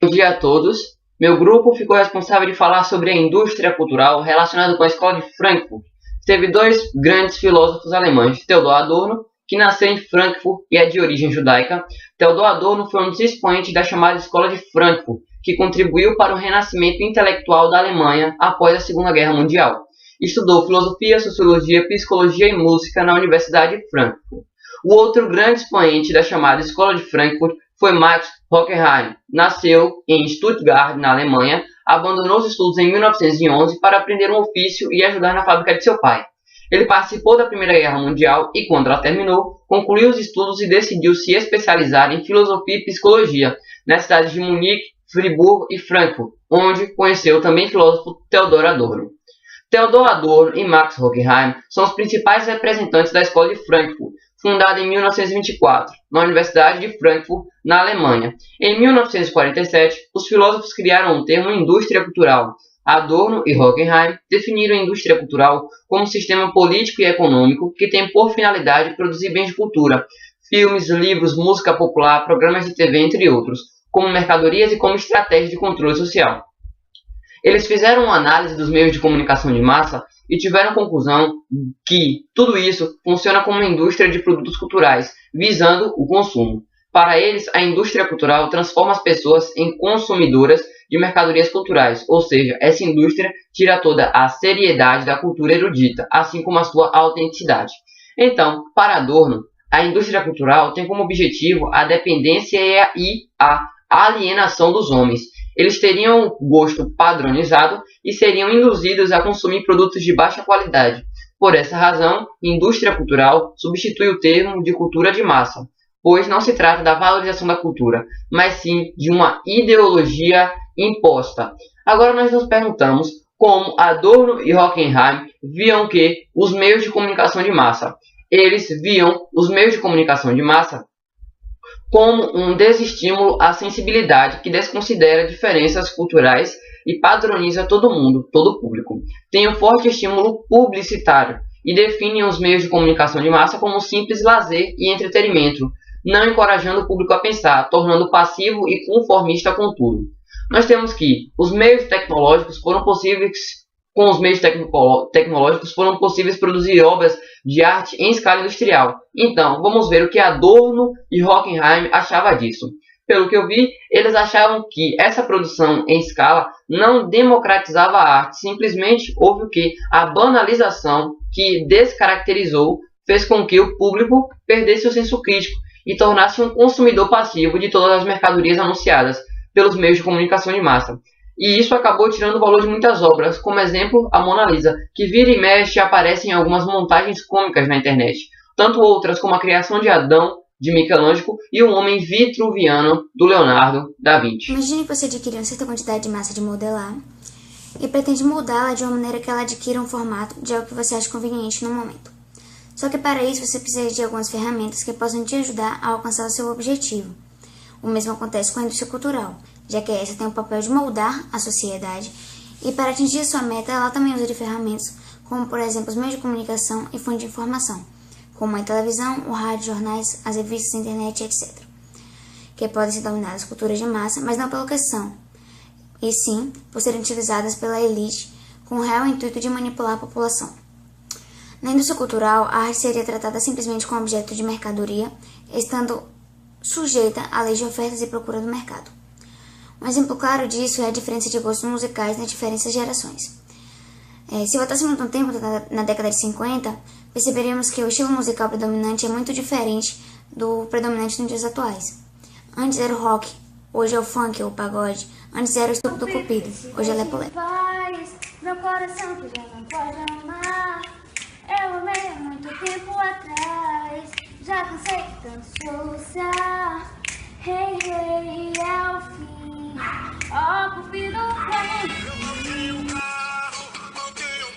dia a todos. Meu grupo ficou responsável de falar sobre a indústria cultural relacionada com a escola de Frankfurt. Teve dois grandes filósofos alemães, Theodor Adorno, que nasceu em Frankfurt e é de origem judaica. Theodor Adorno foi um dos expoentes da chamada Escola de Frankfurt, que contribuiu para o renascimento intelectual da Alemanha após a Segunda Guerra Mundial. Estudou filosofia, sociologia, psicologia e música na Universidade de Frankfurt. O outro grande expoente da chamada Escola de Frankfurt foi Max Horkheim. Nasceu em Stuttgart, na Alemanha, abandonou os estudos em 1911 para aprender um ofício e ajudar na fábrica de seu pai. Ele participou da Primeira Guerra Mundial e, quando ela terminou, concluiu os estudos e decidiu se especializar em filosofia e psicologia nas cidades de Munique, Friburgo e Frankfurt, onde conheceu também o filósofo Theodor Adorno. Theodor Adorno e Max Horkheim são os principais representantes da Escola de Frankfurt, fundada em 1924, na Universidade de Frankfurt, na Alemanha. Em 1947, os filósofos criaram o termo indústria cultural. Adorno e Horkheim definiram a indústria cultural como um sistema político e econômico que tem por finalidade produzir bens de cultura, filmes, livros, música popular, programas de TV, entre outros, como mercadorias e como estratégia de controle social. Eles fizeram uma análise dos meios de comunicação de massa e tiveram a conclusão que tudo isso funciona como uma indústria de produtos culturais, visando o consumo. Para eles, a indústria cultural transforma as pessoas em consumidoras de mercadorias culturais, ou seja, essa indústria tira toda a seriedade da cultura erudita, assim como a sua autenticidade. Então, para Adorno, a indústria cultural tem como objetivo a dependência e a alienação dos homens. Eles teriam um gosto padronizado e seriam induzidos a consumir produtos de baixa qualidade. Por essa razão, indústria cultural substitui o termo de cultura de massa, pois não se trata da valorização da cultura, mas sim de uma ideologia imposta. Agora nós nos perguntamos como Adorno e Horkheim viam que os meios de comunicação de massa. Eles viam os meios de comunicação de massa como um desestímulo à sensibilidade que desconsidera diferenças culturais e padroniza todo mundo, todo o público. Tem um forte estímulo publicitário e definem os meios de comunicação de massa como simples lazer e entretenimento, não encorajando o público a pensar, tornando passivo e conformista com tudo. Nós temos que os meios tecnológicos foram possíveis produzir obras de arte em escala industrial. Então, vamos ver o que Adorno e Horkheim achavam disso. Pelo que eu vi, eles achavam que essa produção em escala não democratizava a arte, simplesmente houve o que? A banalização que descaracterizou, fez com que o público perdesse o senso crítico e tornasse um consumidor passivo de todas as mercadorias anunciadas pelos meios de comunicação de massa. E isso acabou tirando o valor de muitas obras, como exemplo a Mona Lisa, que vira e mexe aparece em algumas montagens cômicas na internet, tanto outras como a Criação de Adão, de Michelangelo, e o Homem Vitruviano, do Leonardo da Vinci. Imagine que você adquire uma certa quantidade de massa de modelar e pretende moldá-la de uma maneira que ela adquira um formato de algo que você acha conveniente no momento. Só que para isso você precisa de algumas ferramentas que possam te ajudar a alcançar o seu objetivo. O mesmo acontece com a indústria cultural, já que essa tem o papel de moldar a sociedade e para atingir a sua meta ela também usa de ferramentas como, por exemplo, os meios de comunicação e fontes de informação, como a televisão, o rádio, jornais, as revistas, a internet, etc., que podem ser dominadas culturas de massa, mas não pela que são, e sim por serem utilizadas pela elite com o real intuito de manipular a população. Na indústria cultural, a arte seria tratada simplesmente como objeto de mercadoria, estando sujeita à lei de ofertas e procura do mercado. Um exemplo claro disso é a diferença de gostos musicais nas diferentes gerações. Se voltássemos no tempo, na década de 50, perceberíamos que o estilo musical predominante é muito diferente do predominante nos dias atuais. Antes era o rock, hoje é o funk ou o pagode. Antes era o estupro do cupido, hoje é lepo-lepo. Meu coração que já não pode amar, eu amei há muito tempo atrás, já cansei de tanto soluçar. Hey, hey, é o fim, ó cupido vem. Eu montei o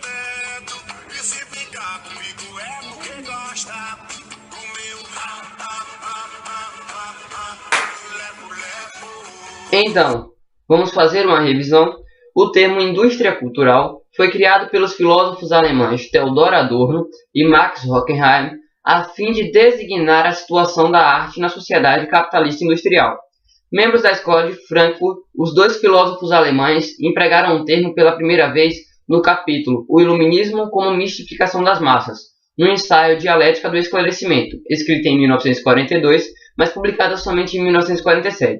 teto, e se ficar comigo é porque gosta do meu lepo-lepo. Então, vamos fazer uma revisão. O termo indústria cultural foi criado pelos filósofos alemães Theodor Adorno e Max Horkheim a fim de designar a situação da arte na sociedade capitalista industrial. Membros da escola de Frankfurt, os dois filósofos alemães empregaram um termo pela primeira vez no capítulo O Iluminismo como Mistificação das Massas, no ensaio Dialética do Esclarecimento, escrito em 1942, mas publicado somente em 1947.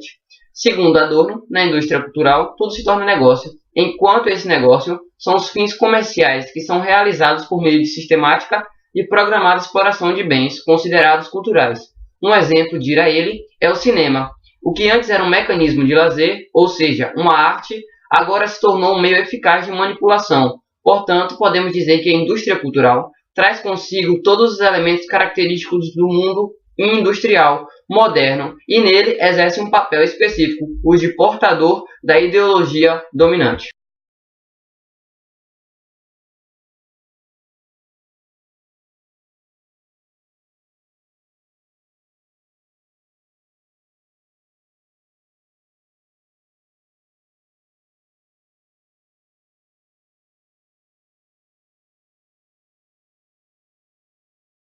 Segundo Adorno, na indústria cultural, tudo se torna negócio, enquanto esse negócio são os fins comerciais que são realizados por meio de sistemática e programada exploração de bens considerados culturais. Um exemplo, dirá ele, é o cinema. O que antes era um mecanismo de lazer, ou seja, uma arte, agora se tornou um meio eficaz de manipulação. Portanto, podemos dizer que a indústria cultural traz consigo todos os elementos característicos do mundo industrial moderno e nele exerce um papel específico, o de portador da ideologia dominante.